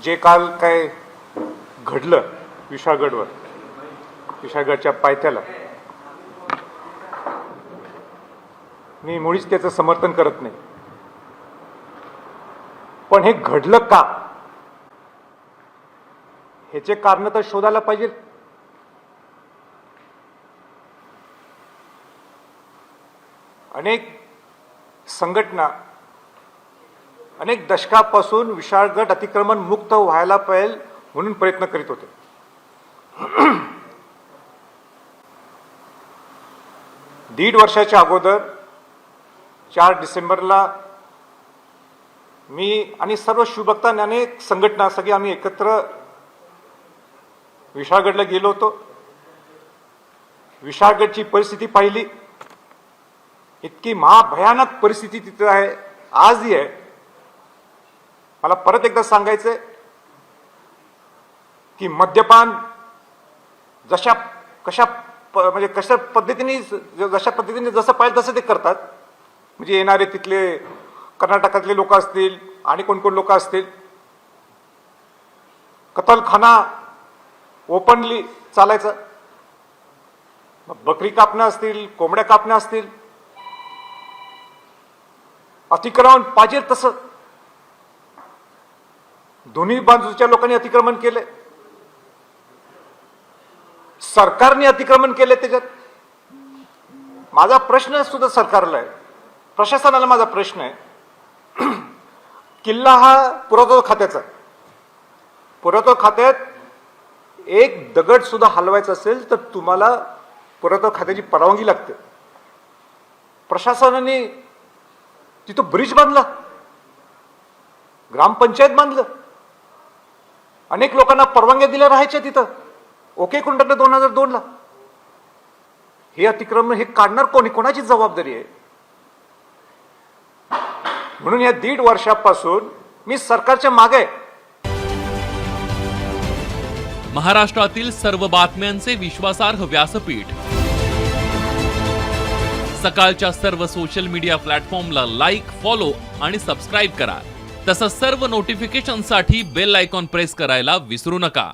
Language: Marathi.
जे काल काय घडलं विशाळगडवर, विशाळगडच्या पायथ्याला, मी मुळीच त्याचं समर्थन करत नाही. पण हे घडलं का, ह्याचे कारण तर शोधायला पाहिजे. अनेक संघटना अनेक दशकापासून विशाळगड अतिक्रमण मुक्त व्हायला पाहिजे म्हणून प्रयत्न करीत होते. दीड वर्षाच्या अगोदर 4 डिसेंबरला मी आणि सर्व शिवभक्तांनी अनेक संघटना सगळी आम्ही एकत्र विशाळगडला गेलो होतो. विशाळगडची परिस्थिती पाहिली. इतकी महाभयानक परिस्थिती तिथे आहे, आजही आहे. मला परत एकदा सांगायचंय की मद्यपान जशा पद्धतीने जसं पाहिजे तसं ते करतात. म्हणजे येणारे तिथले कर्नाटकातले लोक असतील आणि कोण कोण लोक असतील, कतलखाना ओपनली चालायचं. बकरी कापणं असतील, कोंबड्या कापणं असतील, अतिक्रमण पाहिजे तसं दोन्ही बाजूच्या लोकांनी अतिक्रमण केले. सरकारने अतिक्रमण केले. त्याच्यात माझा प्रश्न सुद्धा सरकारला आहे, प्रशासनाला माझा प्रश्न आहे. किल्ला हा पुरातत्व खात्याचा, पुरातत्व खात्यात एक दगड सुद्धा हलवायचा असेल तर तुम्हाला पुरातत्व खात्याची परवानगी लागते. प्रशासनाने तिथं ब्रिज बांधला, ग्रामपंचायत बांधलं, अनेक लोकांना परवानग्या दिल्या राहायच्या तिथं. ओके करून टाकलं 2002ला. हे अतिक्रमण हे काढणार कोणी, कोणाची जबाबदारी आहे? म्हणून या 1.5 वर्षापासून मी सरकारच्या मागे आहे. महाराष्ट्रातील सर्व बातम्यांचे विश्वासार्ह व्यासपीठ, सकाळच्या सर्व सोशल मीडिया प्लॅटफॉर्मला लाईक, फॉलो आणि सबस्क्राईब करा. तसंच सर्व नोटिफिकेशनसाठी बेल आयकॉन प्रेस करायला विसरू नका.